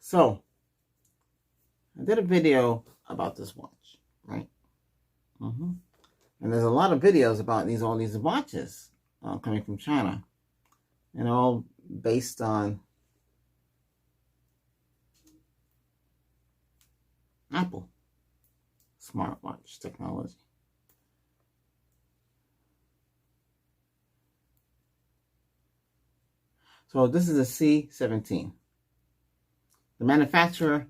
So, I did a video about this watch, right? And there's a lot of videos about all these watches coming from China. And they're all based on Apple smartwatch technology. So this is a C17. The manufacturer,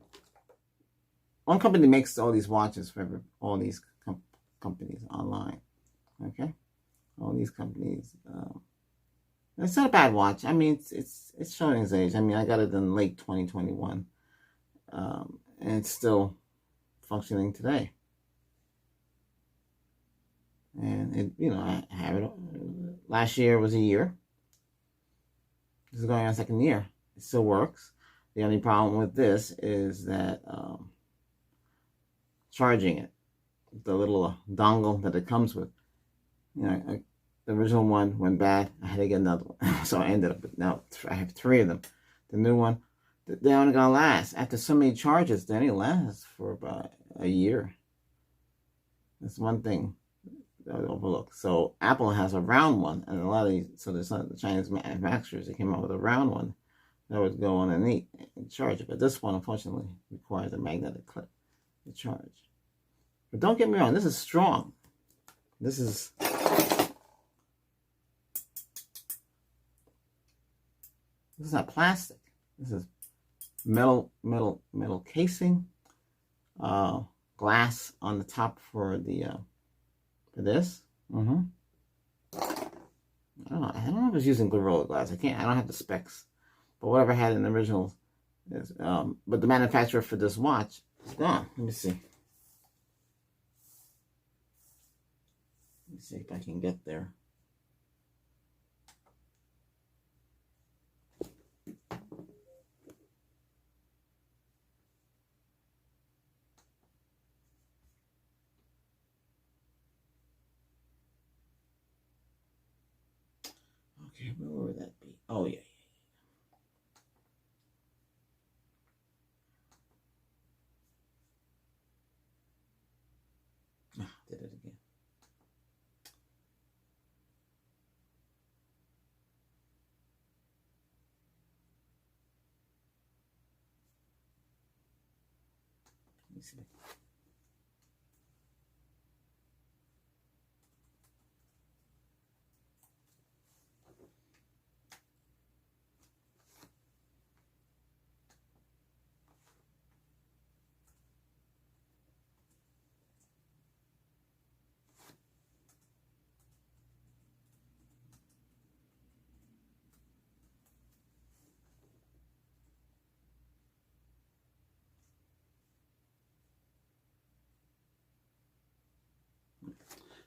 one company makes all these watches for all these companies online. Okay, all these companies. It's not a bad watch. I mean, it's showing its age. I mean, I got it in late 2021, and it's still functioning today. And it, I have it. Last year was a year. This is going on second year. It still works. The only problem with this is that charging it, the little dongle that it comes with, the original one went bad. I had to get another one. So I ended up with, now I have 3 of them. The new one, they're only going to last. After so many charges, they only last for about a year. That's one thing that I overlook. So Apple has a round one, and a lot of these, so there's not the Chinese manufacturers that came out with a round one that would go underneath and charge it. But this one, unfortunately, requires a magnetic clip to charge. But don't get me wrong, this is strong. This is not plastic. This is metal casing, glass on the top for the for this. I don't know if it's using Gorilla Glass. I don't have the specs, but whatever I had in the original is. But the manufacturer for this watch is gone. Let me see. Let me see if I can get there. Okay, where would that be? Oh, yeah. Did it again. Let me see.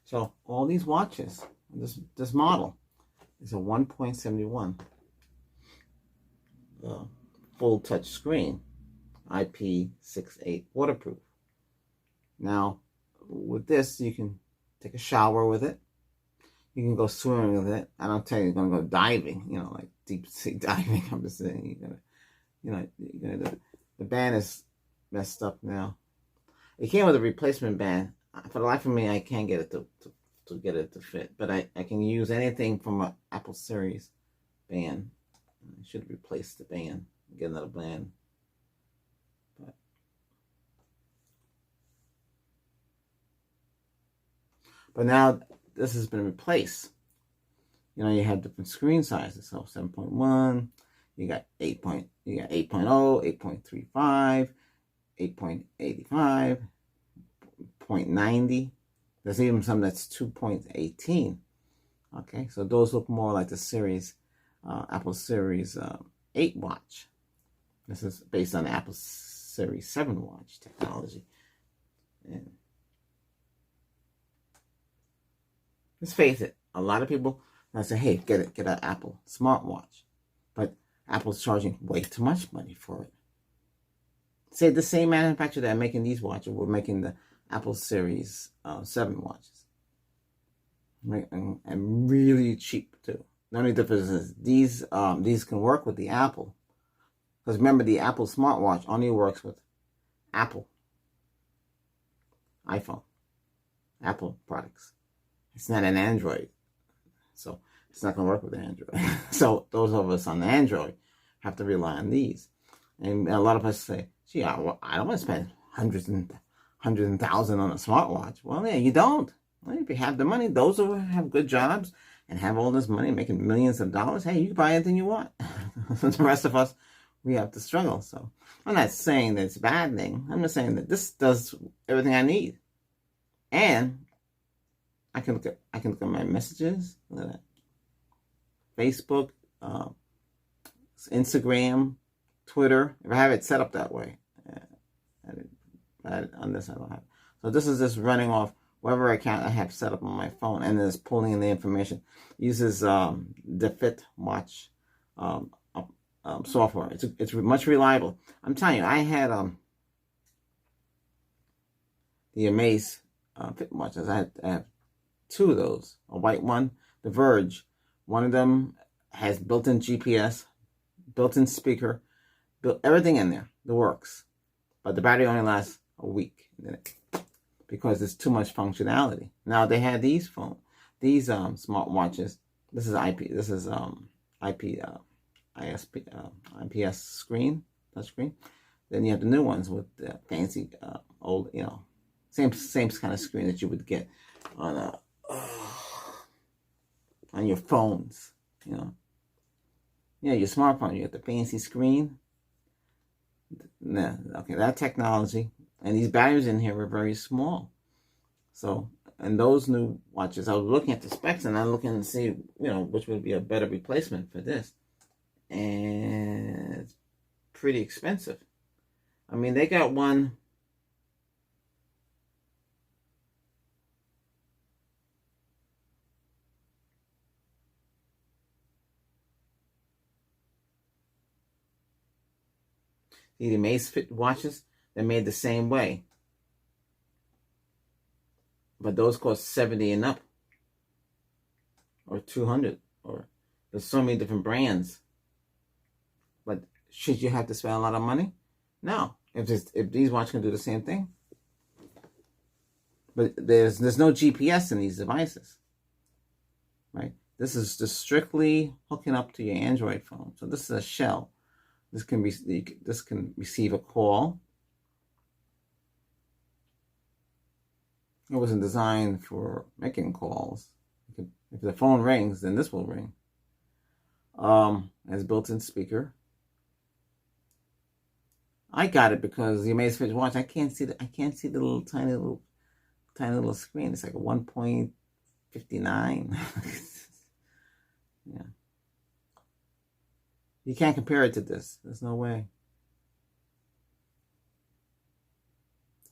So all these watches, this model is a 1.71 full touch screen, IP68 waterproof. Now, with this, you can take a shower with it. You can go swimming with it. I don't tell you you're gonna go diving, like deep sea diving. I'm just saying you're gonna. The band is messed up now. It came with a replacement band. For the life of me, I can't get it to get it to fit. But I can use anything from an Apple Series band. I should replace the band, get another band. But now this has been replaced. You have different screen sizes. So 7.1, you got 8.0, 8.35, 8.85. 0.90. There's even some that's 2.18. Okay, so those look more like the series, Apple Series 8 watch. This is based on the Apple Series 7 watch technology. And let's face it, a lot of people say, "Hey, get an Apple smartwatch," but Apple's charging way too much money for it. Say the same manufacturer that are making these watches were making the Apple Series 7 watches. And really cheap too. The only difference is these can work with the Apple. Because remember, the Apple smartwatch only works with Apple iPhone, Apple products. It's not an Android. So it's not going to work with Android. So those of us on Android have to rely on these. And a lot of us say, gee, I don't want to spend hundreds and thousands on a smartwatch. Well, yeah, you don't. Well, if you have the money, those who have good jobs and have all this money making millions of dollars, hey, you can buy anything you want. The rest of us, we have to struggle. So I'm not saying that it's a bad thing. I'm just saying that this does everything I need. And I can look at my messages. Look at that. Facebook, Instagram, Twitter. If I have it set up that way, on this I don't have. So this is just running off whatever account I have set up on my phone, and then it's pulling in the information. It uses the FitWatch software. It's much reliable. I'm telling you, I had the Amaze FitWatches. I have two of those. A white one, the Verge. One of them has built-in GPS, built-in speaker, built everything in there. The works, but the battery only lasts a week because there's too much functionality. Now they had these smartwatches. This is IPS screen, touch screen. Then you have the new ones with the fancy old, same kind of screen that you would get on your phones, your smartphone. You get the fancy screen. Okay, that technology. And these batteries in here were very small. So, and those new watches, I was looking at the specs and I'm looking to see, which would be a better replacement for this. And it's pretty expensive. I mean, they got one. The Amazfit watches, they're made the same way. But those cost $70 and up. Or $200. Or there's so many different brands. But should you have to spend a lot of money? No. If these watches can do the same thing. But there's no GPS in these devices. Right? This is just strictly hooking up to your Android phone. So this is a shell. This can receive a call. It wasn't designed for making calls. If the phone rings, then this will ring. Has built-in speaker. I got it because the Amazfit watch. I can't see the little tiny little screen. It's like a 1.59. Yeah. You can't compare it to this. There's no way.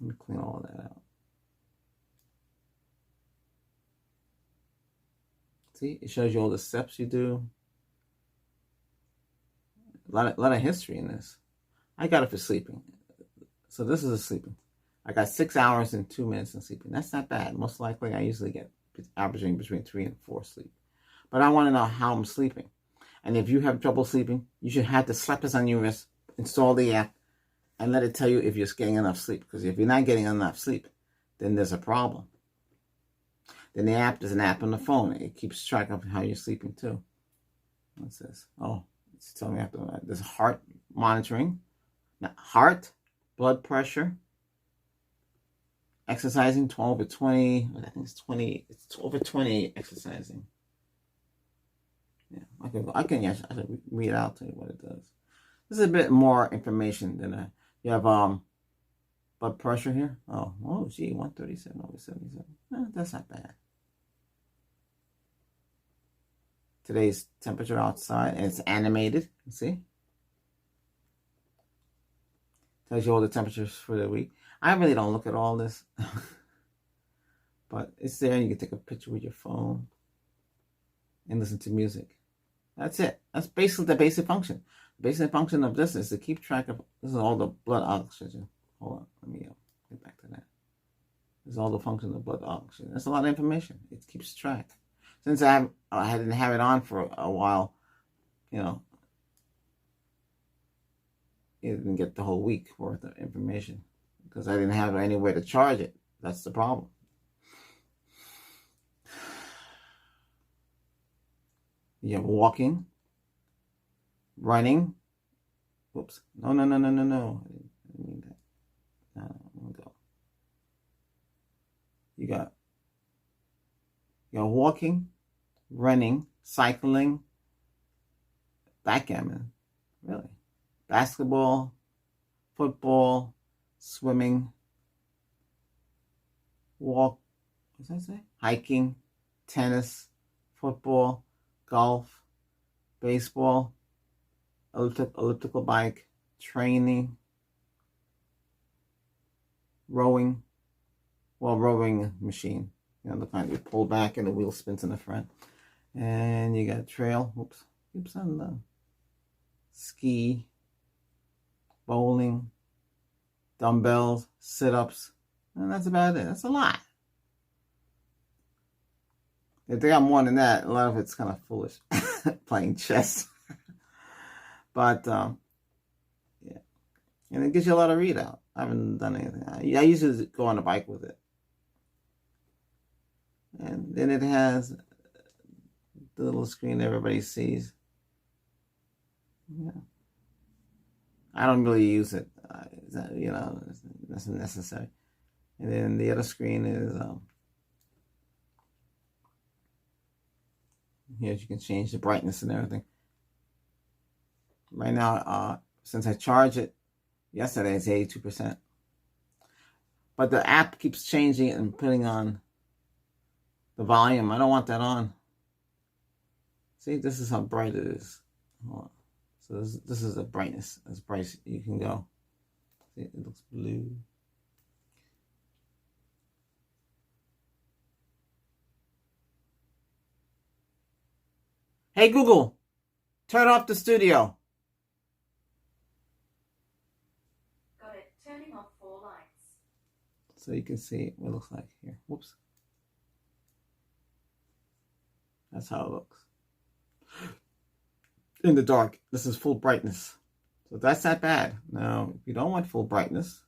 Let me clean all that out. See, it shows you all the steps you do. A lot of history in this. I got it for sleeping. So this is a sleeping. I got 6 hours and 2 minutes in sleeping. That's not bad. Most likely I usually get averaging between 3 and 4 sleep. But I want to know how I'm sleeping. And if you have trouble sleeping, you should have the Sleepers on your wrist, install the app, and let it tell you if you're getting enough sleep. Because if you're not getting enough sleep, then there's a problem. Then the app, there's an app on the phone. It keeps track of how you're sleeping too. What's this? Oh, it's telling me after that. There's heart monitoring. Now, heart, blood pressure, exercising 12 to 20. I think it's 20. It's 12 to 20 exercising. Yeah, I can read out to you what it does. This is a bit more information than you have blood pressure here. Oh, gee, 137 over 77. That's not bad. Today's temperature outside, and it's animated. You see? Tells you all the temperatures for the week. I really don't look at all this, but it's there. You can take a picture with your phone and listen to music. That's it. That's basically the basic function. The basic function of this is to keep track of. This is all the blood oxygen. Hold on, let me get back to that. This is all the function of blood oxygen. That's a lot of information. It keeps track. Since I didn't have it on for a while, you didn't get the whole week worth of information because I didn't have any way to charge it. That's the problem. You have walking, running. Whoops. No. I didn't mean that. No, go. You got walking, running, cycling, backgammon, really, basketball, football, swimming, what did I say? Hiking, tennis, football, golf, baseball, elliptical bike, training, rowing machine. The kind you pull back and the wheel spins in the front. And you got trail, keeps on the ski, bowling, dumbbells, sit-ups, and that's about it. That's a lot. If they got more than that, a lot of it's kind of foolish. Playing chess. But, yeah. And it gives you a lot of readout. I haven't done anything. I usually go on a bike with it. And then it has the little screen everybody sees. Yeah. I don't really use it. That's necessary. And then the other screen is here you can change the brightness and everything. Right now, since I charged it yesterday, it's 82%. But the app keeps changing it and putting on the volume. I don't want that on. See, this is how bright it is. Hold on. So this is the brightness, as bright as you can go. See, it looks blue. Hey Google, turn off the studio. Got it. Turning off 4 lights. So you can see what it looks like here. Whoops. That's how it looks. In the dark, this is full brightness. So that's not bad. Now, if you don't want full brightness,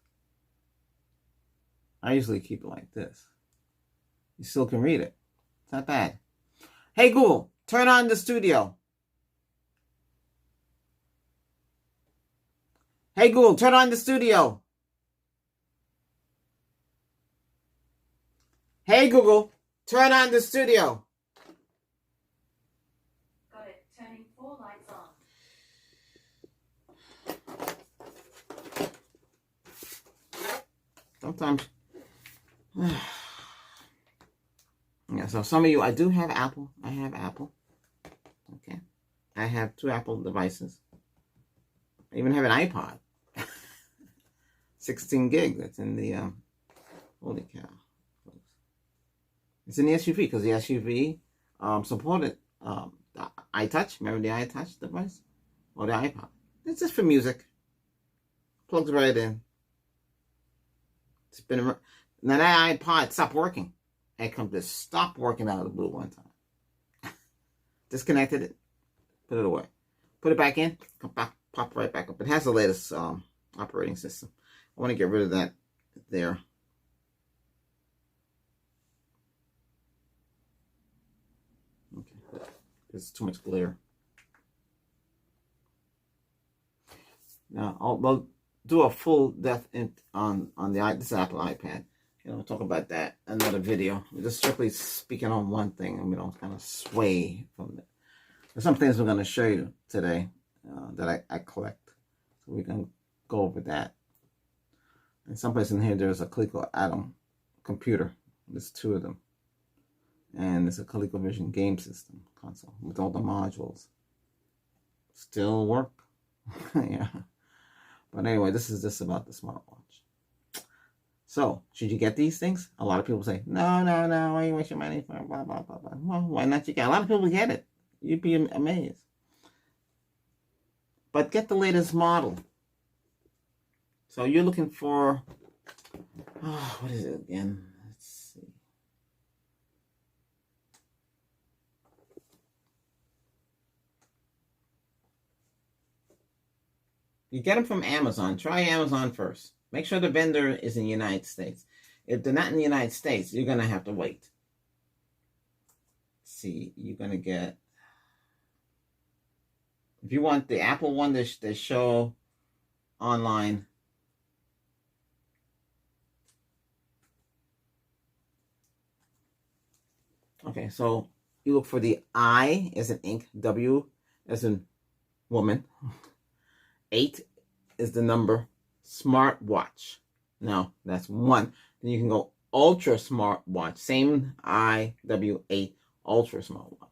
I usually keep it like this. You still can read it. It's not bad. Hey Google, turn on the studio. Hey Google, turn on the studio. Hey Google, turn on the studio. Got it. Turning 4 lights on. Sometimes. Yeah, so some of you, I do have Apple. I have Apple. Okay. I have 2 Apple devices. I even have an iPod. 16 gig. That's in the, holy cow. It's in the SUV because the SUV supported the iTouch. Remember the iTouch device? Or the iPod. It's just for music. Plugs right in. It's been now that iPod stopped working. It come to stop working out of the blue one time. Disconnected it. Put it away. Put it back in. Come back, pop right back up. It has the latest operating system. I want to get rid of that there. Okay. There's too much glare. Now we'll do a full depth on this Apple iPad. We'll talk about that in another video. We're just strictly speaking on one thing, and we don't kind of sway from it. There's some things we're going to show you today that I collect. So we can go over that. And someplace in here, there's a Coleco Atom computer. There's 2 of them. And it's a ColecoVision game system console with all the modules. Still work. Yeah. But anyway, this is just about the smartwatch. So, should you get these things? A lot of people say, no, why you waste your money for blah, blah, blah, blah. Well, why not you get? A lot of people get it. You'd be amazed. But get the latest model. So you're looking for, what is it again? Let's see. You get them from Amazon. Try Amazon first. Make sure the vendor is in the United States. If they're not in the United States, you're going to have to wait. See, you're going to get... If you want the Apple one to show online, okay, so you look for the I as in ink, W as in woman, 8 is the number, smartwatch. Now, that's 1. Then you can go ultra smartwatch, same IW8, ultra smartwatch.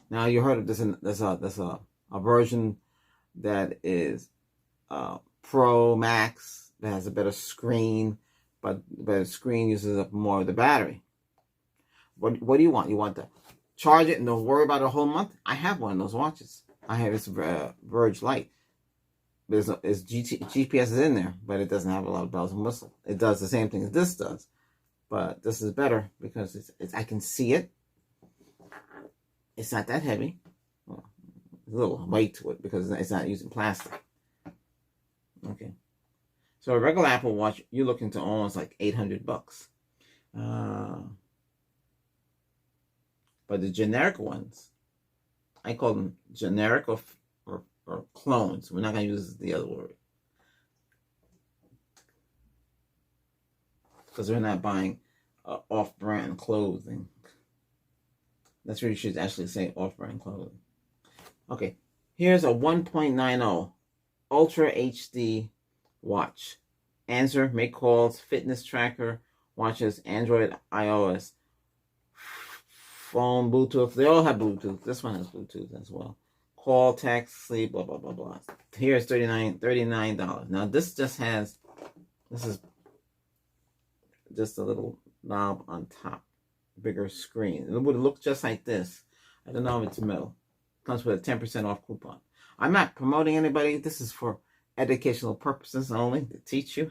Now, you heard of this, there's a version that is Pro Max, that has a better screen, but the screen uses up more of the battery. What do you want? You want to charge it and don't worry about it a whole month? I have one of those watches. I have this Verge Lite. GPS is in there, but it doesn't have a lot of bells and whistles. It does the same thing as this does, but this is better because I can see it. It's not that heavy. Well, a little weight to it because it's not using plastic. Okay. So a regular Apple Watch, you're looking to almost like $800. But the generic ones, I call them generic or clones. We're not going to use the other word. Because we're not buying off-brand clothing. That's what you should actually say, off-brand clothing. Okay, here's a 1.90 Ultra HD watch. Answer, make calls, fitness tracker, watches, Android, iOS, phone, Bluetooth. They all have Bluetooth. This one has Bluetooth as well. Call, text, sleep, blah, blah, blah, blah. Here's $39. Now, this is just a little knob on top. Bigger screen. It would look just like this. I don't know if it's metal. Comes with a 10% off coupon. I'm not promoting anybody. This is for educational purposes only, to teach you.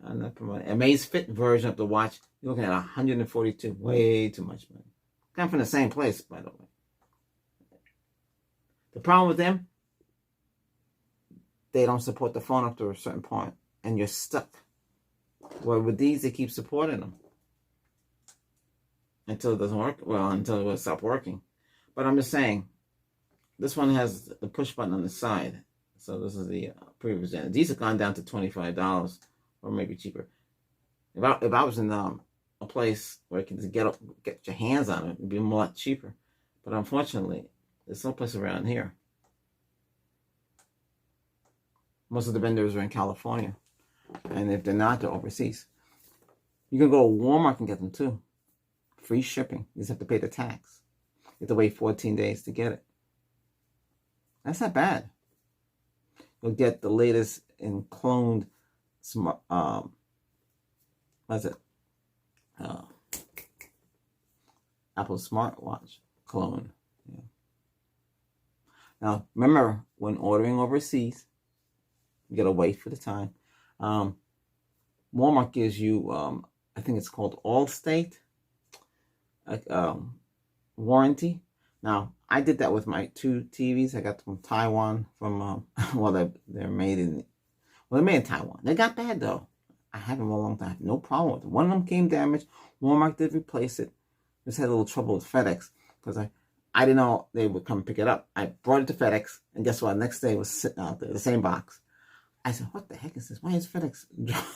I'm not promoting. Amazfit version of the watch, you're looking at $142. Way too much money. Come from the same place, by the way. The problem with them, they don't support the phone up to a certain point, and you're stuck. Well, with these, they keep supporting them. Until it doesn't work. Well, until it will stop working. But I'm just saying, this one has the push button on the side. So this is the previous gen. These have gone down to $25 or maybe cheaper. If I was in a place where you can just get your hands on it, it'd be a lot cheaper. But unfortunately, there's no place around here. Most of the vendors are in California. And if they're not, they're overseas. You can go to Walmart and get them too. Free shipping. You just have to pay the tax. You have to wait 14 days to get it. That's not bad. You'll get the latest in cloned smart, Apple smartwatch clone. Yeah. Now, remember, when ordering overseas, you gotta wait for the time. Walmart gives you, I think it's called Allstate, warranty. Now, I did that with my 2 TVs. I got them from Taiwan. They're made in Taiwan. They got bad though. I had them a long time. No problem with them. One of them came damaged. Walmart did replace it. Just had a little trouble with FedEx because I didn't know they would come pick it up. I brought it to FedEx, and guess what? Next day it was sitting out there, the same box. I said, "What the heck is this? Why is FedEx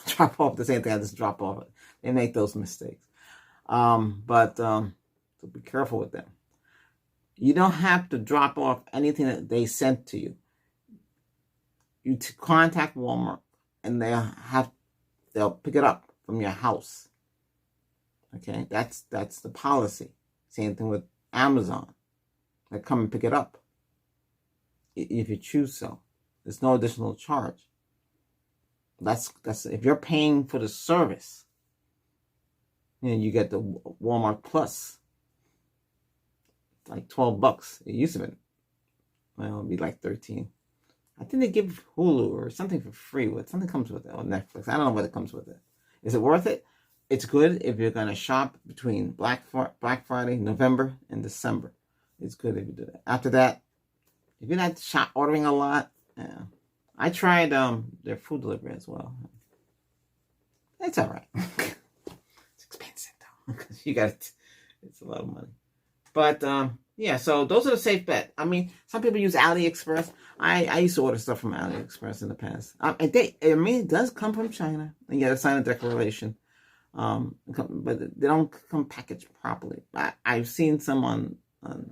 drop off the same thing I just drop off?" They make those mistakes. So be careful with them. You don't have to drop off anything that they sent to you. You contact Walmart, and they'll pick it up from your house. Okay, that's the policy. Same thing with Amazon. They come and pick it up if you choose so. There's no additional charge. That's if you're paying for the service. You get the Walmart Plus. Like $12. It used to be, well, it'd be like 13. I think they give Hulu or something for free. Something comes with it, or Netflix. I don't know what it comes with it. Is it worth it? It's good if you're going to shop between Black Friday, November, and December. It's good if you do that. After that, If you're not ordering a lot, yeah. I tried their food delivery as well. It's all right. It's expensive though, because you got it's a lot of money. But yeah, so those are the safe bet. I mean, some people use AliExpress. I used to order stuff from AliExpress in the past. It does come from China, and you got to sign a declaration. But they don't come packaged properly. I've seen some on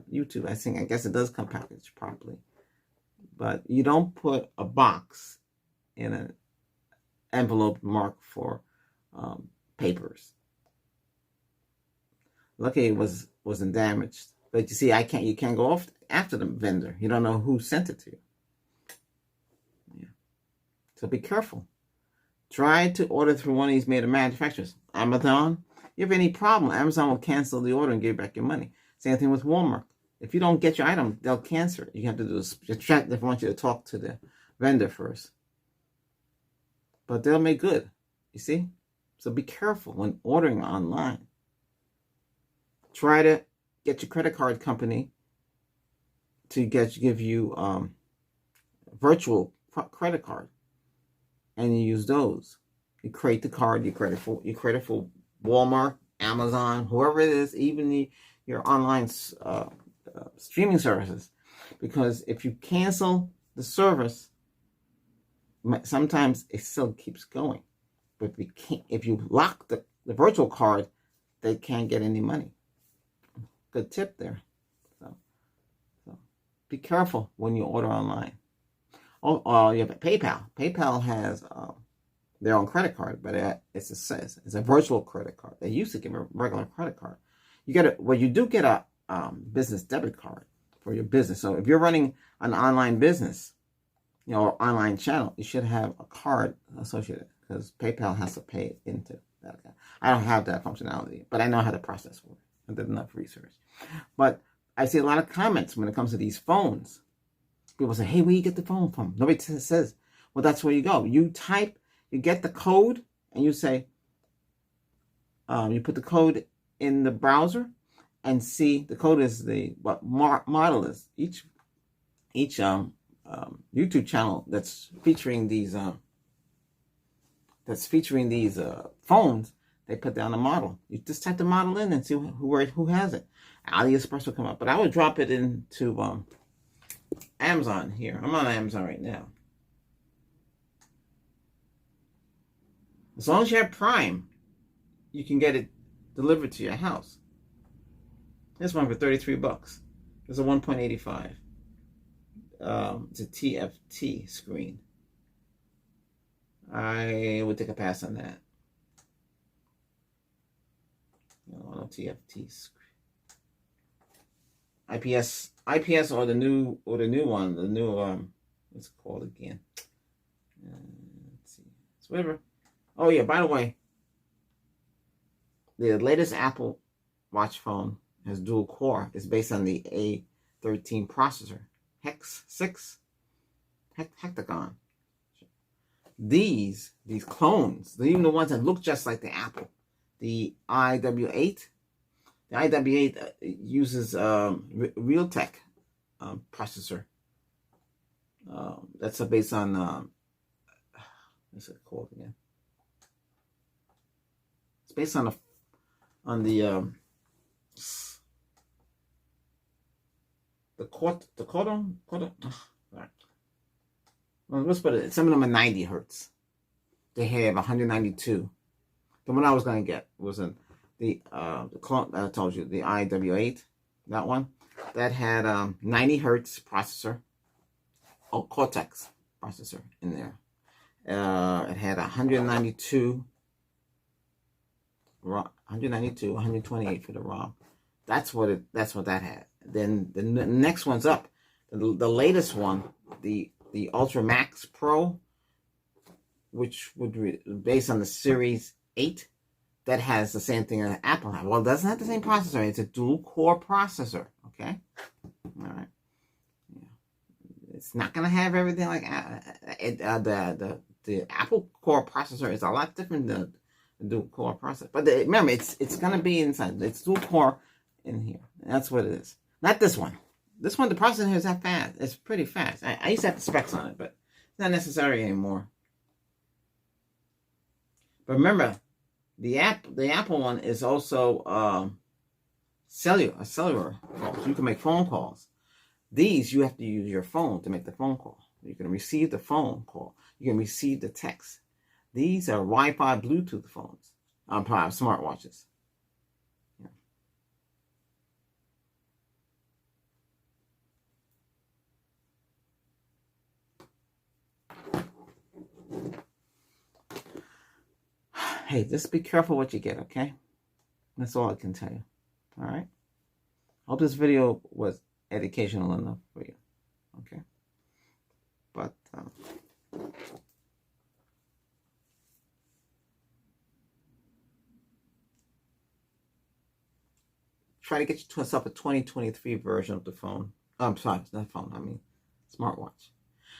YouTube. I guess it does come packaged properly, but you don't put a box in an envelope marked for papers. Lucky it wasn't damaged. But you see, you can't go off after the vendor. You don't know who sent it to you. Yeah. So be careful. Try to order through one of these major manufacturers. Amazon. You have any problem, Amazon will cancel the order and give you back your money. Same thing with Walmart. If you don't get your item, they'll cancel it. You have to do this. They want you to talk to the vendor first. But they'll make good. You see? So be careful when ordering online. Try to get your credit card company to give you virtual credit card, and you use those. You create the card. You create it for Walmart, Amazon, whoever it is, even your online streaming services. Because if you cancel the service, sometimes it still keeps going. But if you lock the virtual card, they can't get any money. Good tip there. So be careful when you order online. You have PayPal. PayPal has their own credit card, but it's a virtual credit card. They used to give a regular credit card. You do get a business debit card for your business. So if you're running an online business, or online channel, you should have a card associated, because PayPal has to pay it into that account. I don't have that functionality, but I know how the process works. I did enough research. But I see a lot of comments when it comes to these phones. People say, hey, where you get the phone from? Nobody says, well, that's where you go. You get the code, and you say, you put the code in the browser, and see the code is what model is. Each YouTube channel that's featuring these phones, they put down a model. You just type the model in and see who has it. AliExpress will come up, but I would drop it into Amazon here. I'm on Amazon right now. As long as you have Prime, you can get it delivered to your house. This one for $33. It's a 1.85. It's a TFT screen. I would take a pass on that. No TFT screen. IPS or the new one. The new what's it called again? Let's see. It's whatever. Oh yeah. By the way, the latest Apple Watch phone has dual core. It's based on the A13 processor. Hex 6 Hectagon. These clones, even the ones that look just like the Apple, the IW8. The IW8 uses Realtek processor. That's based on what's it called again? It's based on the Quantum. Right. Well, let's put it. Some of them are 90 hertz. They have 192. The one I was going to get was the clone that I told you, the IW8. That one that had 90 hertz processor, Cortex processor in there. It had 192, 128 for the ROM. That's what that had. Then the next one's up. The latest one, the Ultra Max Pro, which would be based on the Series 8, that has the same thing that Apple has. Well, it doesn't have the same processor. It's a dual core processor. Okay, all right. Yeah. It's not gonna have everything like the Apple core processor is a lot different than the dual core processor. But remember, it's gonna be inside. It's dual core in here. That's what it is. Not this one. this one, the processor here is that fast. It's pretty fast. I used to have the specs on it, but it's not necessary anymore. But remember, the Apple one is also cellular phone. So you can make phone calls. These, you have to use your phone to make the phone call. You can receive the phone call. You can receive the text. These are Wi-Fi Bluetooth phones. Smartwatches. Yeah. Hey, just be careful what you get, okay? That's all I can tell you. All right? Hope this video was educational enough for you. Okay? But try to get yourself a 2023 version of the phone. I'm sorry, not phone. I mean, smartwatch.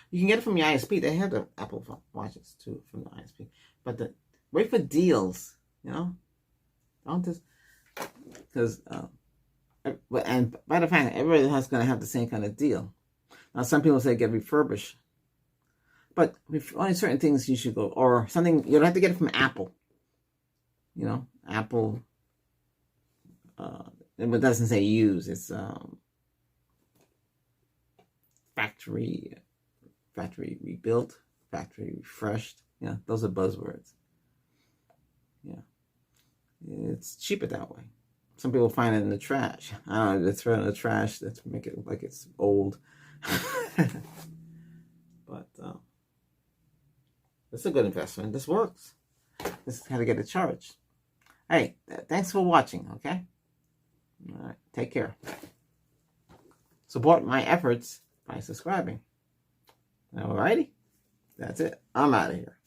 You can get it from your ISP. They have the Apple watches too from the ISP. But wait for deals. You know, don't just because. And by the fact, everybody has going to have the same kind of deal. Now, some people say get refurbished, but only certain things you should go, or something you don't have to get it from Apple. You know, Apple. It doesn't say use. It's factory rebuilt, factory refreshed. Yeah, those are buzzwords. Yeah, it's cheaper that way. Some people find it in the trash. I don't know, they throw it in the trash. That's make it look like it's old. But it's a good investment. This works. This is how to get it charged. Hey, thanks for watching, okay? All right, take care. Support my efforts by subscribing. Alrighty? That's it. I'm out of here.